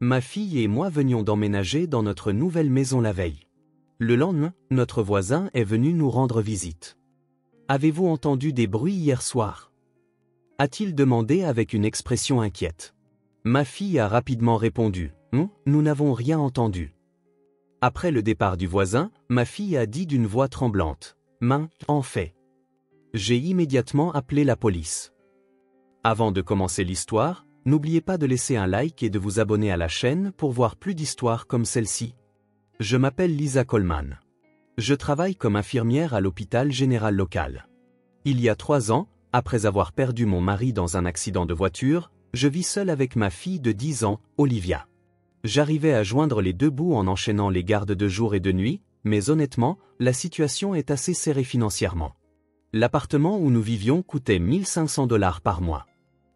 Ma fille et moi venions d'emménager dans notre nouvelle maison la veille. Le lendemain, notre voisin est venu nous rendre visite. « Avez-vous entendu des bruits hier soir ?» a-t-il demandé avec une expression inquiète. Ma fille a rapidement répondu « Non, nous n'avons rien entendu. » Après le départ du voisin, ma fille a dit d'une voix tremblante « Main, en fait. » J'ai immédiatement appelé la police. Avant de commencer l'histoire, n'oubliez pas de laisser un like et de vous abonner à la chaîne pour voir plus d'histoires comme celle-ci. Je m'appelle Lisa Coleman. Je travaille comme infirmière à l'hôpital général local. Il y a 3 ans, après avoir perdu mon mari dans un accident de voiture, je vis seule avec ma fille de 10 ans, Olivia. J'arrivais à joindre les 2 bouts en enchaînant les gardes de jour et de nuit, mais honnêtement, la situation est assez serrée financièrement. L'appartement où nous vivions coûtait 1 500 $ par mois.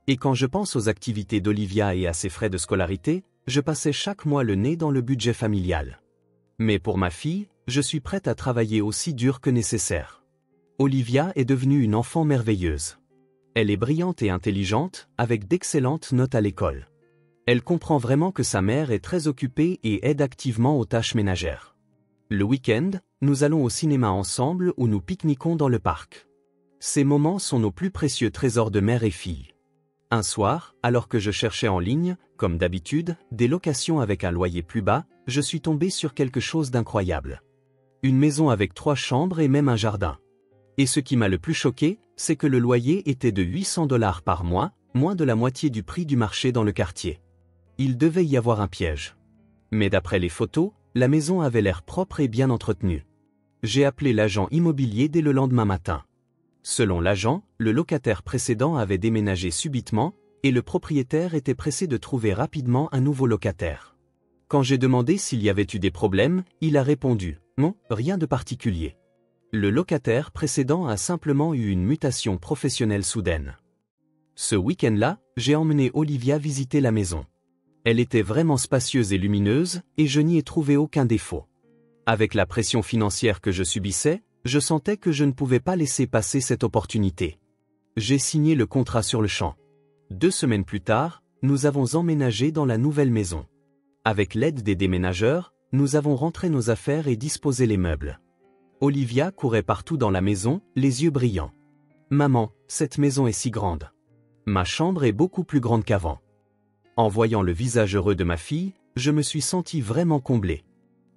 Et quand je pense aux activités d'Olivia et à ses frais de scolarité, je passais chaque mois le nez dans le budget familial. Mais pour ma fille, je suis prête à travailler aussi dur que nécessaire. Olivia est devenue une enfant merveilleuse. Elle est brillante et intelligente, avec d'excellentes notes à l'école. Elle comprend vraiment que sa mère est très occupée et aide activement aux tâches ménagères. Le week-end, nous allons au cinéma ensemble ou nous pique-niquons dans le parc. Ces moments sont nos plus précieux trésors de mère et fille. Un soir, alors que je cherchais en ligne, comme d'habitude, des locations avec un loyer plus bas, je suis tombé sur quelque chose d'incroyable. Une maison avec 3 chambres et même un jardin. Et ce qui m'a le plus choqué, c'est que le loyer était de 800 $ par mois, moins de la moitié du prix du marché dans le quartier. Il devait y avoir un piège. Mais d'après les photos, la maison avait l'air propre et bien entretenue. J'ai appelé l'agent immobilier dès le lendemain matin. Selon l'agent, le locataire précédent avait déménagé subitement, et le propriétaire était pressé de trouver rapidement un nouveau locataire. Quand j'ai demandé s'il y avait eu des problèmes, il a répondu « Non, rien de particulier. » Le locataire précédent a simplement eu une mutation professionnelle soudaine. Ce week-end-là, j'ai emmené Olivia visiter la maison. Elle était vraiment spacieuse et lumineuse, et je n'y ai trouvé aucun défaut. Avec la pression financière que je subissais, je sentais que je ne pouvais pas laisser passer cette opportunité. J'ai signé le contrat sur le champ. 2 semaines plus tard, nous avons emménagé dans la nouvelle maison. Avec l'aide des déménageurs, nous avons rentré nos affaires et disposé les meubles. Olivia courait partout dans la maison, les yeux brillants. « Maman, cette maison est si grande. Ma chambre est beaucoup plus grande qu'avant. » En voyant le visage heureux de ma fille, je me suis senti vraiment comblé.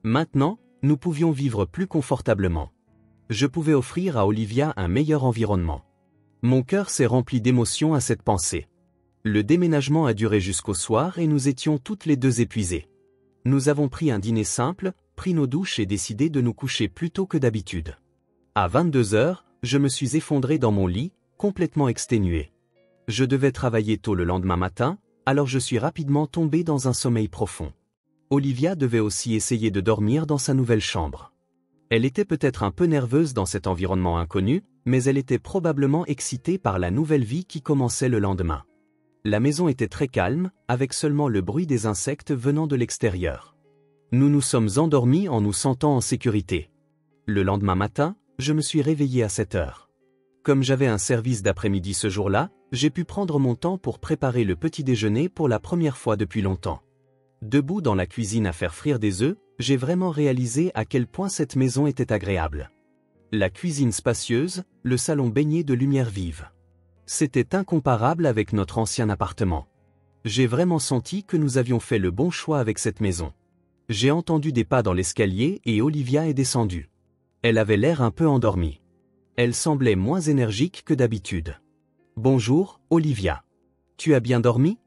Maintenant, nous pouvions vivre plus confortablement. Je pouvais offrir à Olivia un meilleur environnement. Mon cœur s'est rempli d'émotion à cette pensée. Le déménagement a duré jusqu'au soir et nous étions toutes les 2 épuisées. Nous avons pris un dîner simple, pris nos douches et décidé de nous coucher plus tôt que d'habitude. À 22 heures, je me suis effondré dans mon lit, complètement exténué. Je devais travailler tôt le lendemain matin, alors je suis rapidement tombé dans un sommeil profond. Olivia devait aussi essayer de dormir dans sa nouvelle chambre. Elle était peut-être un peu nerveuse dans cet environnement inconnu, mais elle était probablement excitée par la nouvelle vie qui commençait le lendemain. La maison était très calme, avec seulement le bruit des insectes venant de l'extérieur. Nous nous sommes endormis en nous sentant en sécurité. Le lendemain matin, je me suis réveillé à 7 heures. Comme j'avais un service d'après-midi ce jour-là, j'ai pu prendre mon temps pour préparer le petit déjeuner pour la première fois depuis longtemps. Debout dans la cuisine à faire frire des œufs, j'ai vraiment réalisé à quel point cette maison était agréable. La cuisine spacieuse, le salon baigné de lumière vive. C'était incomparable avec notre ancien appartement. J'ai vraiment senti que nous avions fait le bon choix avec cette maison. J'ai entendu des pas dans l'escalier et Olivia est descendue. Elle avait l'air un peu endormie. Elle semblait moins énergique que d'habitude. « Bonjour, Olivia. Tu as bien dormi ?»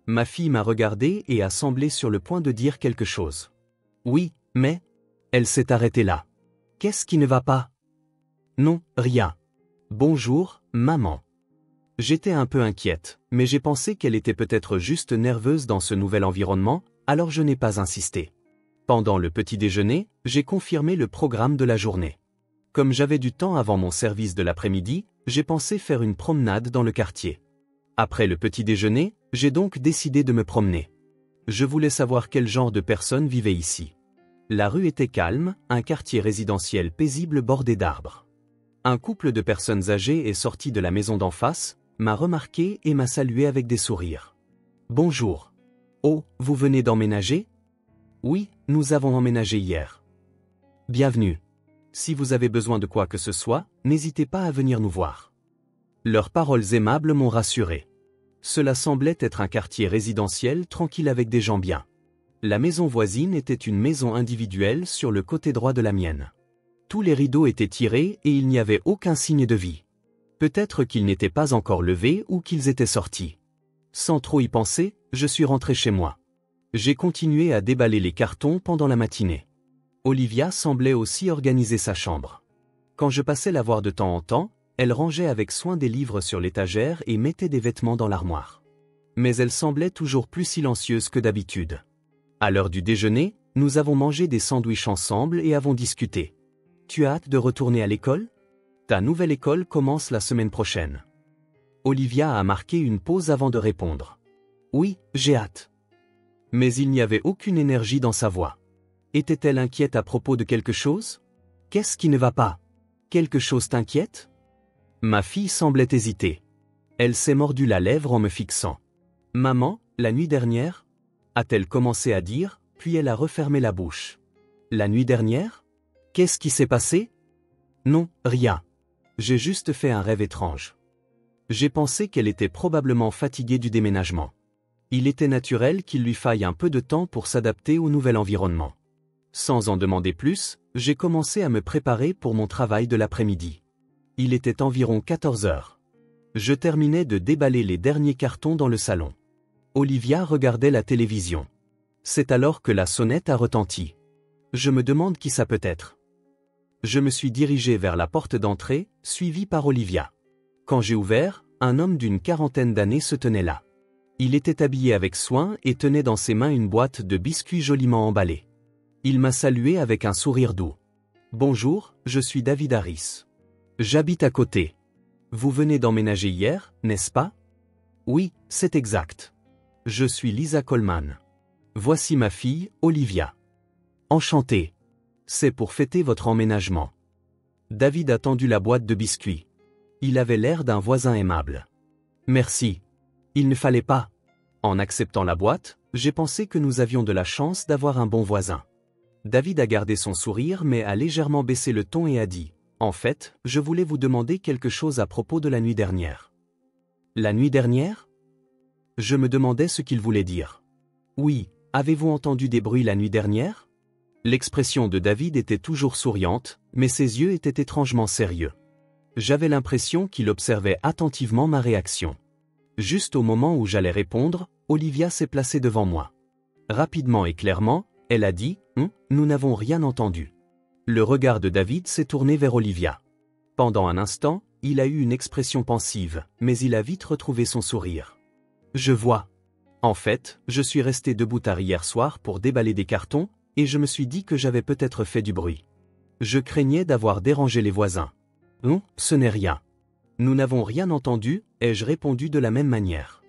Ma fille m'a regardé et a semblé sur le point de dire quelque chose. « Oui, mais... » Elle s'est arrêtée là. « Qu'est-ce qui ne va pas ?»« Non, rien. Bonjour, maman. » J'étais un peu inquiète, mais j'ai pensé qu'elle était peut-être juste nerveuse dans ce nouvel environnement, alors je n'ai pas insisté. Pendant le petit déjeuner, j'ai confirmé le programme de la journée. Comme j'avais du temps avant mon service de l'après-midi, j'ai pensé faire une promenade dans le quartier. Après le petit déjeuner, j'ai donc décidé de me promener. Je voulais savoir quel genre de personnes vivaient ici. La rue était calme, un quartier résidentiel paisible bordé d'arbres. Un couple de personnes âgées est sorti de la maison d'en face, m'a remarqué et m'a salué avec des sourires. « Bonjour. Oh, vous venez d'emménager? Oui, nous avons emménagé hier. Bienvenue. Si vous avez besoin de quoi que ce soit, n'hésitez pas à venir nous voir. Leurs paroles aimables m'ont rassuré. Cela semblait être un quartier résidentiel tranquille avec des gens bien. La maison voisine était une maison individuelle sur le côté droit de la mienne. Tous les rideaux étaient tirés et il n'y avait aucun signe de vie. Peut-être qu'ils n'étaient pas encore levés ou qu'ils étaient sortis. Sans trop y penser, je suis rentré chez moi. J'ai continué à déballer les cartons pendant la matinée. Olivia semblait aussi organiser sa chambre. Quand je passais la voir de temps en temps, elle rangeait avec soin des livres sur l'étagère et mettait des vêtements dans l'armoire. Mais elle semblait toujours plus silencieuse que d'habitude. À l'heure du déjeuner, nous avons mangé des sandwichs ensemble et avons discuté. Tu as hâte de retourner à l'école? Ta nouvelle école commence la semaine prochaine. Olivia a marqué une pause avant de répondre. Oui, j'ai hâte. Mais il n'y avait aucune énergie dans sa voix. Était-elle inquiète à propos de quelque chose? Qu'est-ce qui ne va pas? Quelque chose t'inquiète? Ma fille semblait hésiter. Elle s'est mordu la lèvre en me fixant. Maman, la nuit dernière? A-t-elle commencé à dire, puis elle a refermé la bouche. La nuit dernière? Qu'est-ce qui s'est passé? Non, rien. J'ai juste fait un rêve étrange. J'ai pensé qu'elle était probablement fatiguée du déménagement. Il était naturel qu'il lui faille un peu de temps pour s'adapter au nouvel environnement. Sans en demander plus, j'ai commencé à me préparer pour mon travail de l'après-midi. Il était environ 14 heures. Je terminais de déballer les derniers cartons dans le salon. Olivia regardait la télévision. C'est alors que la sonnette a retenti. Je me demande qui ça peut être. Je me suis dirigé vers la porte d'entrée, suivi par Olivia. Quand j'ai ouvert, un homme d'une quarantaine d'années se tenait là. Il était habillé avec soin et tenait dans ses mains une boîte de biscuits joliment emballés. Il m'a salué avec un sourire doux. Bonjour, je suis David Harris. J'habite à côté. Vous venez d'emménager hier, n'est-ce pas? Oui, c'est exact. Je suis Lisa Coleman. Voici ma fille, Olivia. Enchantée. C'est pour fêter votre emménagement. David a tendu la boîte de biscuits. Il avait l'air d'un voisin aimable. Merci. Il ne fallait pas. En acceptant la boîte, j'ai pensé que nous avions de la chance d'avoir un bon voisin. David a gardé son sourire mais a légèrement baissé le ton et a dit « En fait, je voulais vous demander quelque chose à propos de la nuit dernière. » La nuit dernière? Je me demandais ce qu'il voulait dire. Oui, avez-vous entendu des bruits la nuit dernière? L'expression de David était toujours souriante, mais ses yeux étaient étrangement sérieux. J'avais l'impression qu'il observait attentivement ma réaction. Juste au moment où j'allais répondre, Olivia s'est placée devant moi. Rapidement et clairement, elle a dit « Nous n'avons rien entendu ». Le regard de David s'est tourné vers Olivia. Pendant un instant, il a eu une expression pensive, mais il a vite retrouvé son sourire. Je vois. En fait, je suis resté debout tard hier soir pour déballer des cartons, et je me suis dit que j'avais peut-être fait du bruit. Je craignais d'avoir dérangé les voisins. Non, ce n'est rien. Nous n'avons rien entendu, ai-je répondu de la même manière.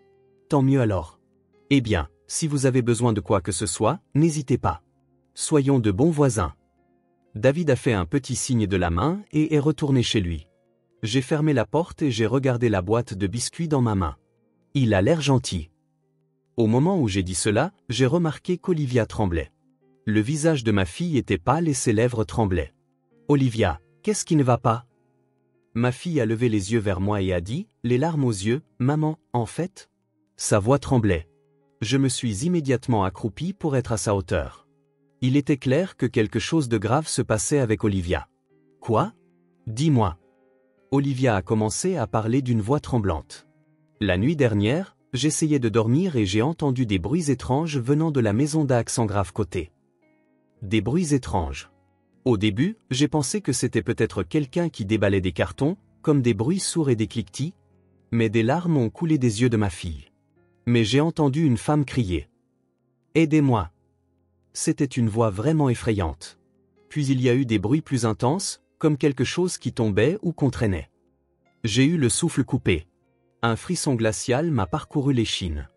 Tant mieux alors. Eh bien, si vous avez besoin de quoi que ce soit, n'hésitez pas. Soyons de bons voisins. David a fait un petit signe de la main et est retourné chez lui. J'ai fermé la porte et j'ai regardé la boîte de biscuits dans ma main. Il a l'air gentil. Au moment où j'ai dit cela, j'ai remarqué qu'Olivia tremblait. Le visage de ma fille était pâle et ses lèvres tremblaient. Olivia, qu'est-ce qui ne va pas? Ma fille a levé les yeux vers moi et a dit, les larmes aux yeux, maman, en fait? Sa voix tremblait. Je me suis immédiatement accroupi pour être à sa hauteur. Il était clair que quelque chose de grave se passait avec Olivia. Quoi? Dis-moi. Olivia a commencé à parler d'une voix tremblante. La nuit dernière, j'essayais de dormir et j'ai entendu des bruits étranges venant de la maison d'Accent grave côté. Des bruits étranges. Au début, j'ai pensé que c'était peut-être quelqu'un qui déballait des cartons, comme des bruits sourds et des cliquetis, mais des larmes ont coulé des yeux de ma fille. Mais j'ai entendu une femme crier. « Aidez-moi !» C'était une voix vraiment effrayante. Puis il y a eu des bruits plus intenses, comme quelque chose qui tombait ou qu'on traînait. J'ai eu le souffle coupé. Un frisson glacial m'a parcouru l'échine.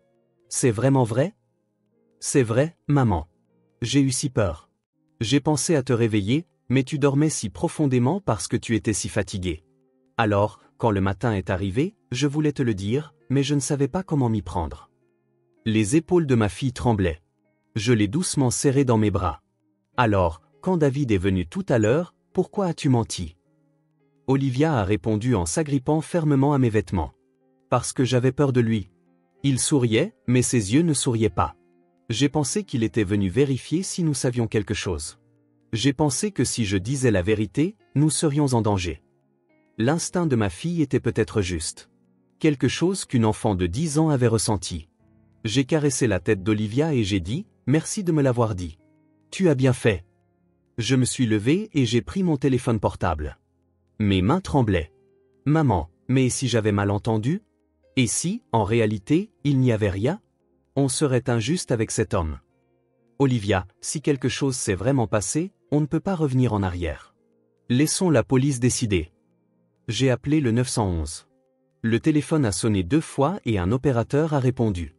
C'est vraiment vrai? C'est vrai, maman. J'ai eu si peur. J'ai pensé à te réveiller, mais tu dormais si profondément parce que tu étais si fatigué. Alors, quand le matin est arrivé, je voulais te le dire, mais je ne savais pas comment m'y prendre. Les épaules de ma fille tremblaient. Je l'ai doucement serrée dans mes bras. Alors, quand David est venu tout à l'heure, pourquoi as-tu menti? Olivia a répondu en s'agrippant fermement à mes vêtements. Parce que j'avais peur de lui. Il souriait, mais ses yeux ne souriaient pas. J'ai pensé qu'il était venu vérifier si nous savions quelque chose. J'ai pensé que si je disais la vérité, nous serions en danger. L'instinct de ma fille était peut-être juste. Quelque chose qu'une enfant de 10 ans avait ressenti. J'ai caressé la tête d'Olivia et j'ai dit, merci de me l'avoir dit. Tu as bien fait. Je me suis levé et j'ai pris mon téléphone portable. Mes mains tremblaient. Maman, mais si j'avais mal entendu? Et si, en réalité, il n'y avait rien? On serait injuste avec cet homme. Olivia, si quelque chose s'est vraiment passé, on ne peut pas revenir en arrière. Laissons la police décider. J'ai appelé le 911. Le téléphone a sonné 2 fois et un opérateur a répondu.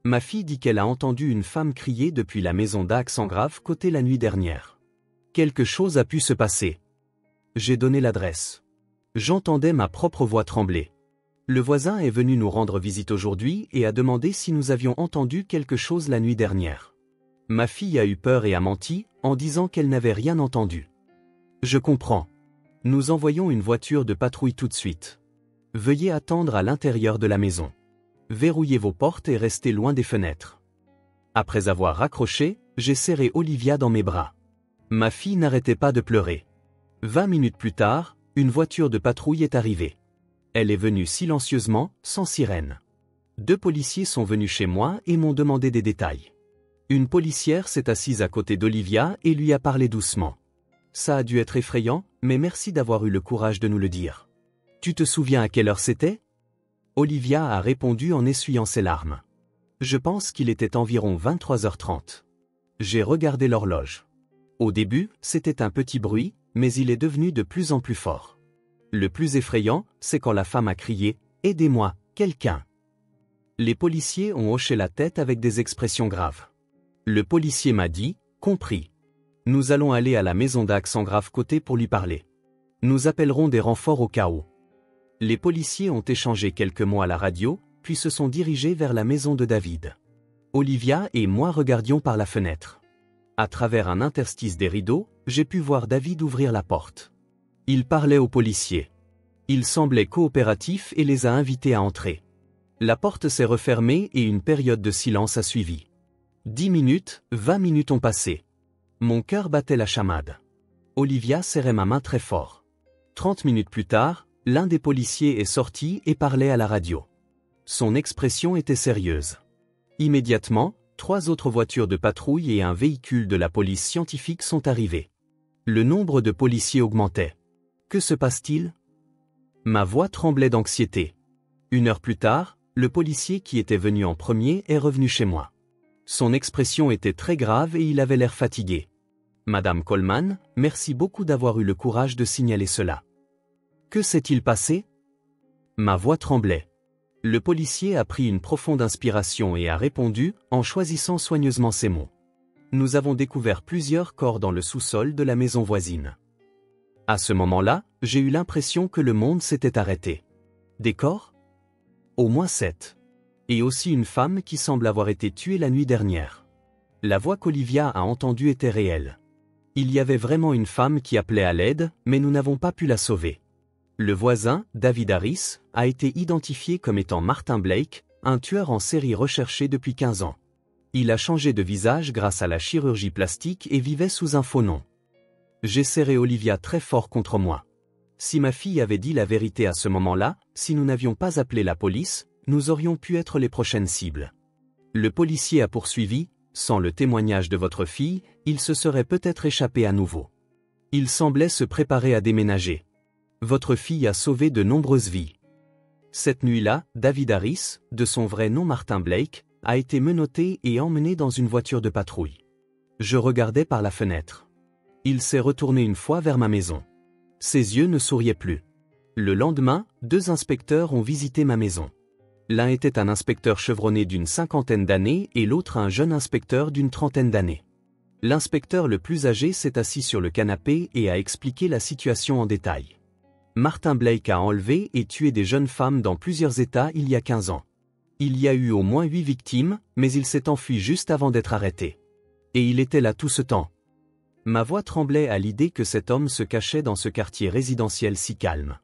Ma fille dit qu'elle a entendu une femme crier depuis la maison d'Aix-en-Grave côté la nuit dernière. Quelque chose a pu se passer. J'ai donné l'adresse. J'entendais ma propre voix trembler. Le voisin est venu nous rendre visite aujourd'hui et a demandé si nous avions entendu quelque chose la nuit dernière. Ma fille a eu peur et a menti, en disant qu'elle n'avait rien entendu. Je comprends. Nous envoyons une voiture de patrouille tout de suite. Veuillez attendre à l'intérieur de la maison. Verrouillez vos portes et restez loin des fenêtres. Après avoir raccroché, j'ai serré Olivia dans mes bras. Ma fille n'arrêtait pas de pleurer. 20 minutes plus tard, une voiture de patrouille est arrivée. Elle est venue silencieusement, sans sirène. 2 policiers sont venus chez moi et m'ont demandé des détails. Une policière s'est assise à côté d'Olivia et lui a parlé doucement. Ça a dû être effrayant, mais merci d'avoir eu le courage de nous le dire. Tu te souviens à quelle heure c'était? Olivia a répondu en essuyant ses larmes. Je pense qu'il était environ 23h30. J'ai regardé l'horloge. Au début, c'était un petit bruit, mais il est devenu de plus en plus fort. Le plus effrayant, c'est quand la femme a crié « Aidez-moi, quelqu'un !» Les policiers ont hoché la tête avec des expressions graves. Le policier m'a dit « Compris. Nous allons aller à la maison d'Aix-en-Grave côté pour lui parler. Nous appellerons des renforts au cas où. » Les policiers ont échangé quelques mots à la radio, puis se sont dirigés vers la maison de David. Olivia et moi regardions par la fenêtre. À travers un interstice des rideaux, j'ai pu voir David ouvrir la porte. Il parlait aux policiers. Il semblait coopératif et les a invités à entrer. La porte s'est refermée et une période de silence a suivi. 10 minutes, 20 minutes ont passé. Mon cœur battait la chamade. Olivia serrait ma main très fort. 30 minutes plus tard, l'un des policiers est sorti et parlait à la radio. Son expression était sérieuse. Immédiatement, 3 autres voitures de patrouille et un véhicule de la police scientifique sont arrivés. Le nombre de policiers augmentait. Que se passe-t-il? Ma voix tremblait d'anxiété. 1 heure plus tard, le policier qui était venu en premier est revenu chez moi. Son expression était très grave et il avait l'air fatigué. Madame Coleman, merci beaucoup d'avoir eu le courage de signaler cela. Que s'est-il passé? Ma voix tremblait. Le policier a pris une profonde inspiration et a répondu, en choisissant soigneusement ses mots. Nous avons découvert plusieurs corps dans le sous-sol de la maison voisine. À ce moment-là, j'ai eu l'impression que le monde s'était arrêté. Des corps? Au moins 7. Et aussi une femme qui semble avoir été tuée la nuit dernière. La voix qu'Olivia a entendue était réelle. Il y avait vraiment une femme qui appelait à l'aide, mais nous n'avons pas pu la sauver. Le voisin, David Harris, a été identifié comme étant Martin Blake, un tueur en série recherché depuis 15 ans. Il a changé de visage grâce à la chirurgie plastique et vivait sous un faux nom. J'ai serré Olivia très fort contre moi. Si ma fille avait dit la vérité à ce moment-là, si nous n'avions pas appelé la police, nous aurions pu être les prochaines cibles. Le policier a poursuivi, sans le témoignage de votre fille, il se serait peut-être échappé à nouveau. Il semblait se préparer à déménager. Votre fille a sauvé de nombreuses vies. Cette nuit-là, David Harris, de son vrai nom Martin Blake, a été menotté et emmené dans une voiture de patrouille. Je regardais par la fenêtre. Il s'est retourné une fois vers ma maison. Ses yeux ne souriaient plus. Le lendemain, 2 inspecteurs ont visité ma maison. L'un était un inspecteur chevronné d'une 50aine d'années et l'autre un jeune inspecteur d'une 30aine d'années. L'inspecteur le plus âgé s'est assis sur le canapé et a expliqué la situation en détail. Martin Blake a enlevé et tué des jeunes femmes dans plusieurs États il y a 15 ans. Il y a eu au moins 8 victimes, mais il s'est enfui juste avant d'être arrêté. Et il était là tout ce temps. Ma voix tremblait à l'idée que cet homme se cachait dans ce quartier résidentiel si calme.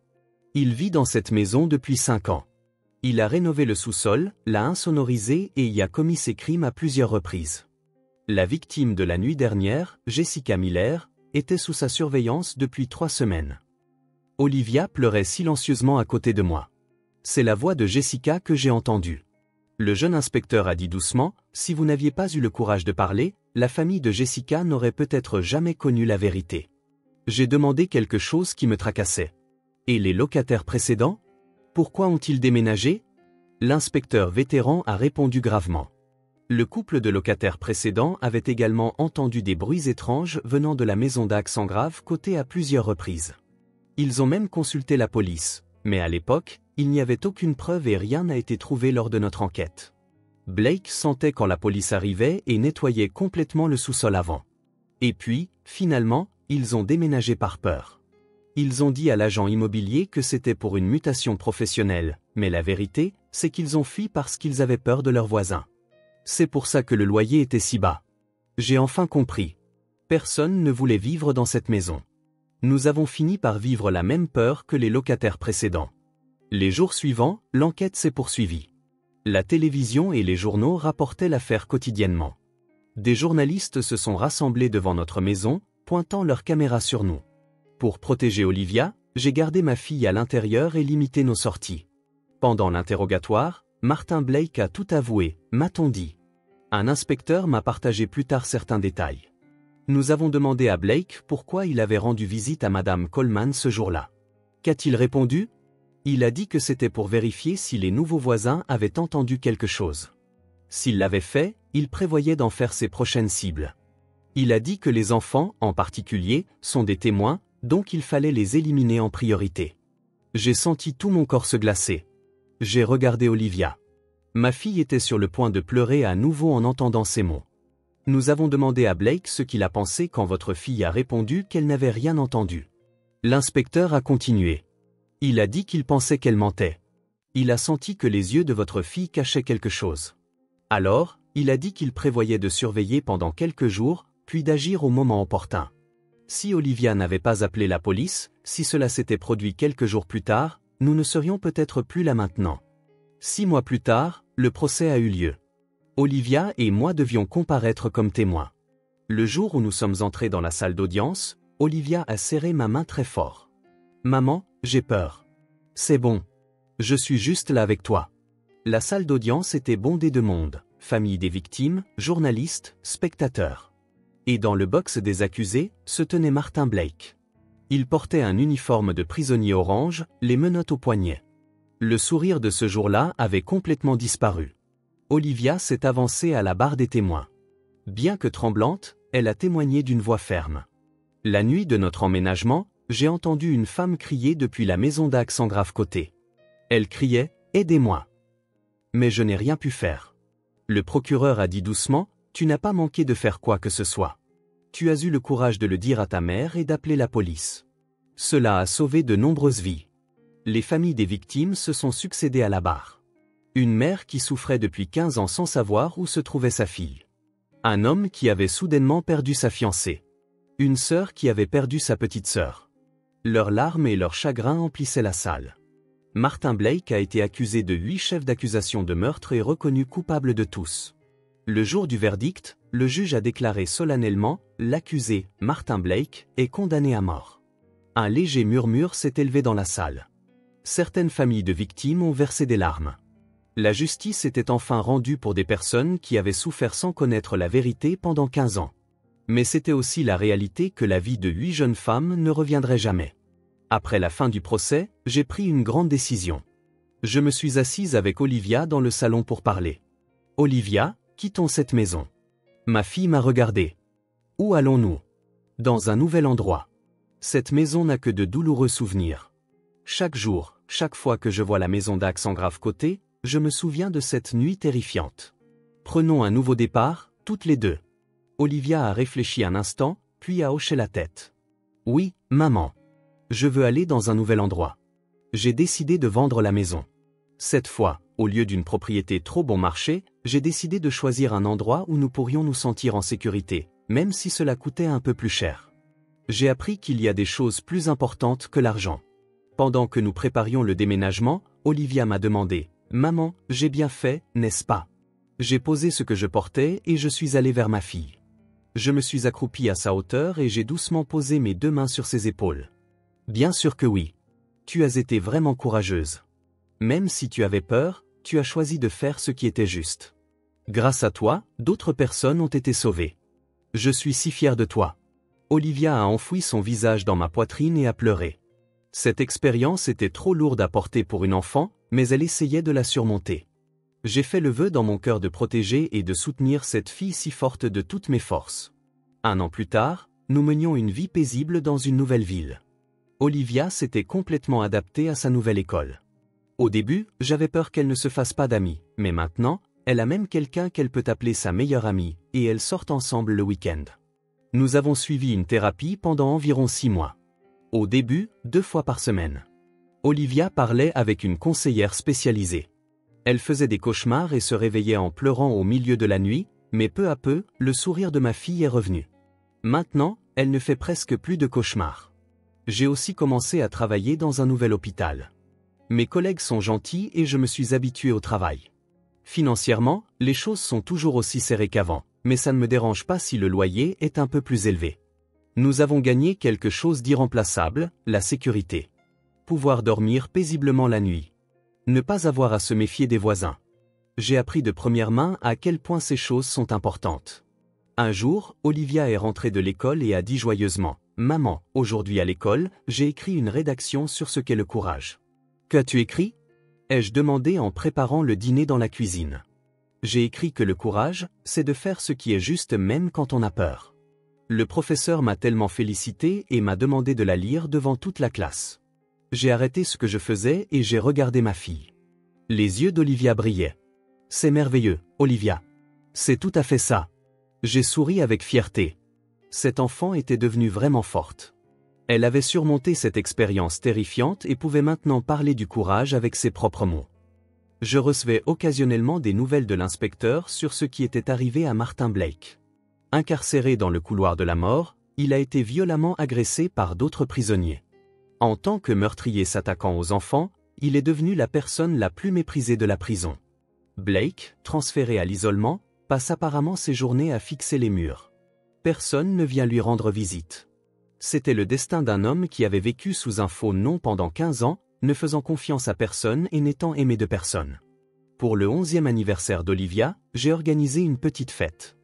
Il vit dans cette maison depuis 5 ans. Il a rénové le sous-sol, l'a insonorisé et y a commis ses crimes à plusieurs reprises. La victime de la nuit dernière, Jessica Miller, était sous sa surveillance depuis 3 semaines. Olivia pleurait silencieusement à côté de moi. C'est la voix de Jessica que j'ai entendue. Le jeune inspecteur a dit doucement, « Si vous n'aviez pas eu le courage de parler, la famille de Jessica n'aurait peut-être jamais connu la vérité. » J'ai demandé quelque chose qui me tracassait. « Et les locataires précédents? Pourquoi ont-ils déménagé ?» L'inspecteur vétéran a répondu gravement. Le couple de locataires précédents avait également entendu des bruits étranges venant de la maison d'Aix-en-Grave-Côté à plusieurs reprises. Ils ont même consulté la police, mais à l'époque, il n'y avait aucune preuve et rien n'a été trouvé lors de notre enquête. Blake sentait quand la police arrivait et nettoyait complètement le sous-sol avant. Et puis, finalement, ils ont déménagé par peur. Ils ont dit à l'agent immobilier que c'était pour une mutation professionnelle, mais la vérité, c'est qu'ils ont fui parce qu'ils avaient peur de leurs voisins. C'est pour ça que le loyer était si bas. J'ai enfin compris. Personne ne voulait vivre dans cette maison. Nous avons fini par vivre la même peur que les locataires précédents. Les jours suivants, l'enquête s'est poursuivie. La télévision et les journaux rapportaient l'affaire quotidiennement. Des journalistes se sont rassemblés devant notre maison, pointant leurs caméras sur nous. Pour protéger Olivia, j'ai gardé ma fille à l'intérieur et limité nos sorties. Pendant l'interrogatoire, Martin Blake a tout avoué, m'a-t-on dit. Un inspecteur m'a partagé plus tard certains détails. Nous avons demandé à Blake pourquoi il avait rendu visite à Madame Coleman ce jour-là. Qu'a-t-il répondu? Il a dit que c'était pour vérifier si les nouveaux voisins avaient entendu quelque chose. S'il l'avait fait, il prévoyait d'en faire ses prochaines cibles. Il a dit que les enfants, en particulier, sont des témoins, donc il fallait les éliminer en priorité. J'ai senti tout mon corps se glacer. J'ai regardé Olivia. Ma fille était sur le point de pleurer à nouveau en entendant ces mots. Nous avons demandé à Blake ce qu'il a pensé quand votre fille a répondu qu'elle n'avait rien entendu. L'inspecteur a continué. Il a dit qu'il pensait qu'elle mentait. Il a senti que les yeux de votre fille cachaient quelque chose. Alors, il a dit qu'il prévoyait de surveiller pendant quelques jours, puis d'agir au moment opportun. Si Olivia n'avait pas appelé la police, si cela s'était produit quelques jours plus tard, nous ne serions peut-être plus là maintenant. 6 mois plus tard, le procès a eu lieu. Olivia et moi devions comparaître comme témoins. Le jour où nous sommes entrés dans la salle d'audience, Olivia a serré ma main très fort. « Maman, j'ai peur. C'est bon. Je suis juste là avec toi. » La salle d'audience était bondée de monde, famille des victimes, journalistes, spectateurs. Et dans le box des accusés, se tenait Martin Blake. Il portait un uniforme de prisonnier orange, les menottes aux poignets. Le sourire de ce jour-là avait complètement disparu. Olivia s'est avancée à la barre des témoins. Bien que tremblante, elle a témoigné d'une voix ferme. La nuit de notre emménagement, j'ai entendu une femme crier depuis la maison d'Aix-en-Grave-Côté. Elle criait « Aidez-moi !» Mais je n'ai rien pu faire. Le procureur a dit doucement « Tu n'as pas manqué de faire quoi que ce soit. Tu as eu le courage de le dire à ta mère et d'appeler la police. Cela a sauvé de nombreuses vies. » Les familles des victimes se sont succédées à la barre. Une mère qui souffrait depuis 15 ans sans savoir où se trouvait sa fille. Un homme qui avait soudainement perdu sa fiancée. Une sœur qui avait perdu sa petite sœur. Leurs larmes et leur chagrin emplissaient la salle. Martin Blake a été accusé de 8 chefs d'accusation de meurtre et reconnu coupable de tous. Le jour du verdict, le juge a déclaré solennellement « L'accusé, Martin Blake, est condamné à mort ». Un léger murmure s'est élevé dans la salle. Certaines familles de victimes ont versé des larmes. La justice était enfin rendue pour des personnes qui avaient souffert sans connaître la vérité pendant 15 ans. Mais c'était aussi la réalité que la vie de 8 jeunes femmes ne reviendrait jamais. Après la fin du procès, j'ai pris une grande décision. Je me suis assise avec Olivia dans le salon pour parler. « Olivia, quittons cette maison. » Ma fille m'a regardé. « Où allons-nous ? » Dans un nouvel endroit. Cette maison n'a que de douloureux souvenirs. Chaque jour, chaque fois que je vois la maison d'Aix-en-Grave-Côté, je me souviens de cette nuit terrifiante. Prenons un nouveau départ, toutes les deux. Olivia a réfléchi un instant, puis a hoché la tête. Oui, maman. Je veux aller dans un nouvel endroit. J'ai décidé de vendre la maison. Cette fois, Au lieu d'une propriété trop bon marché, j'ai décidé de choisir un endroit où nous pourrions nous sentir en sécurité, même si cela coûtait un peu plus cher. J'ai appris qu'il y a des choses plus importantes que l'argent. Pendant que nous préparions le déménagement, Olivia m'a demandé « Maman, j'ai bien fait, n'est-ce pas ?» J'ai posé ce que je portais et je suis allé vers ma fille. Je me suis accroupi à sa hauteur et j'ai doucement posé mes 2 mains sur ses épaules. « Bien sûr que oui. Tu as été vraiment courageuse. Même si tu avais peur, tu as choisi de faire ce qui était juste. Grâce à toi, d'autres personnes ont été sauvées. Je suis si fier de toi. » Olivia a enfoui son visage dans ma poitrine et a pleuré. Cette expérience était trop lourde à porter pour une enfant, mais elle essayait de la surmonter. J'ai fait le vœu dans mon cœur de protéger et de soutenir cette fille si forte de toutes mes forces. 1 an plus tard, nous menions une vie paisible dans une nouvelle ville. Olivia s'était complètement adaptée à sa nouvelle école. Au début, j'avais peur qu'elle ne se fasse pas d'amis, mais maintenant, elle a même quelqu'un qu'elle peut appeler sa meilleure amie, et elles sortent ensemble le week-end. Nous avons suivi une thérapie pendant environ 6 mois. Au début, 2 fois par semaine. Olivia parlait avec une conseillère spécialisée. Elle faisait des cauchemars et se réveillait en pleurant au milieu de la nuit, mais peu à peu, le sourire de ma fille est revenu. Maintenant, elle ne fait presque plus de cauchemars. J'ai aussi commencé à travailler dans un nouvel hôpital. Mes collègues sont gentils et je me suis habitué au travail. Financièrement, les choses sont toujours aussi serrées qu'avant, mais ça ne me dérange pas si le loyer est un peu plus élevé. Nous avons gagné quelque chose d'irremplaçable, la sécurité. Pouvoir dormir paisiblement la nuit. Ne pas avoir à se méfier des voisins. J'ai appris de première main à quel point ces choses sont importantes. Un jour, Olivia est rentrée de l'école et a dit joyeusement « Maman, aujourd'hui à l'école, j'ai écrit une rédaction sur ce qu'est le courage. » « Qu'as-tu écrit ?» ai-je demandé en préparant le dîner dans la cuisine. J'ai écrit que le courage, c'est de faire ce qui est juste même quand on a peur. Le professeur m'a tellement félicité et m'a demandé de la lire devant toute la classe. J'ai arrêté ce que je faisais et j'ai regardé ma fille. Les yeux d'Olivia brillaient. « C'est merveilleux, Olivia. C'est tout à fait ça. » J'ai souri avec fierté. Cette enfant était devenue vraiment forte. Elle avait surmonté cette expérience terrifiante et pouvait maintenant parler du courage avec ses propres mots. Je recevais occasionnellement des nouvelles de l'inspecteur sur ce qui était arrivé à Martin Blake. Incarcéré dans le couloir de la mort, il a été violemment agressé par d'autres prisonniers. En tant que meurtrier s'attaquant aux enfants, il est devenu la personne la plus méprisée de la prison. Blake, transféré à l'isolement, passe apparemment ses journées à fixer les murs. Personne ne vient lui rendre visite. C'était le destin d'un homme qui avait vécu sous un faux nom pendant 15 ans, ne faisant confiance à personne et n'étant aimé de personne. Pour le 11e anniversaire d'Olivia, j'ai organisé une petite fête.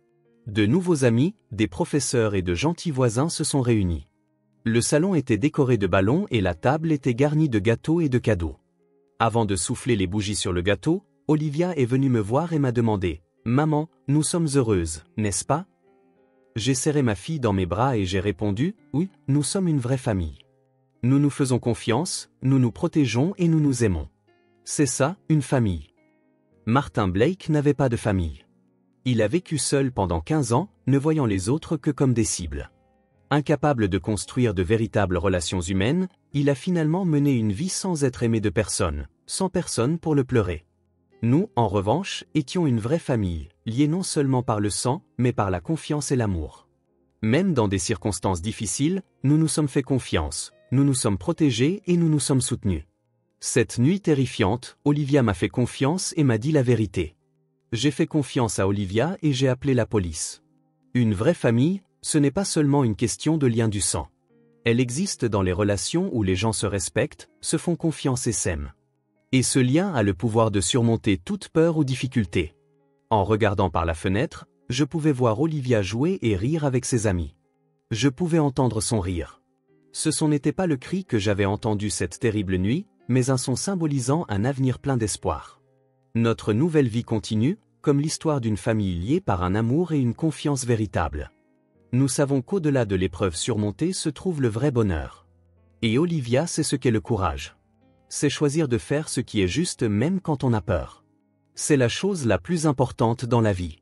De nouveaux amis, des professeurs et de gentils voisins se sont réunis. Le salon était décoré de ballons et la table était garnie de gâteaux et de cadeaux. Avant de souffler les bougies sur le gâteau, Olivia est venue me voir et m'a demandé « Maman, nous sommes heureuses, n'est-ce pas ?» J'ai serré ma fille dans mes bras et j'ai répondu « Oui, nous sommes une vraie famille. Nous nous faisons confiance, nous nous protégeons et nous nous aimons. C'est ça, une famille. » Martin Blake n'avait pas de famille. Il a vécu seul pendant 15 ans, ne voyant les autres que comme des cibles. Incapable de construire de véritables relations humaines, il a finalement mené une vie sans être aimé de personne, sans personne pour le pleurer. Nous, en revanche, étions une vraie famille, liée non seulement par le sang, mais par la confiance et l'amour. Même dans des circonstances difficiles, nous nous sommes fait confiance, nous nous sommes protégés et nous nous sommes soutenus. Cette nuit terrifiante, Olivia m'a fait confiance et m'a dit la vérité. J'ai fait confiance à Olivia et j'ai appelé la police. Une vraie famille, ce n'est pas seulement une question de lien du sang. Elle existe dans les relations où les gens se respectent, se font confiance et s'aiment. Et ce lien a le pouvoir de surmonter toute peur ou difficulté. En regardant par la fenêtre, je pouvais voir Olivia jouer et rire avec ses amis. Je pouvais entendre son rire. Ce n'était pas le cri que j'avais entendu cette terrible nuit, mais un son symbolisant un avenir plein d'espoir. Notre nouvelle vie continue, comme l'histoire d'une famille liée par un amour et une confiance véritable. Nous savons qu'au-delà de l'épreuve surmontée se trouve le vrai bonheur. Et Olivia sait ce qu'est le courage. C'est choisir de faire ce qui est juste même quand on a peur. C'est la chose la plus importante dans la vie.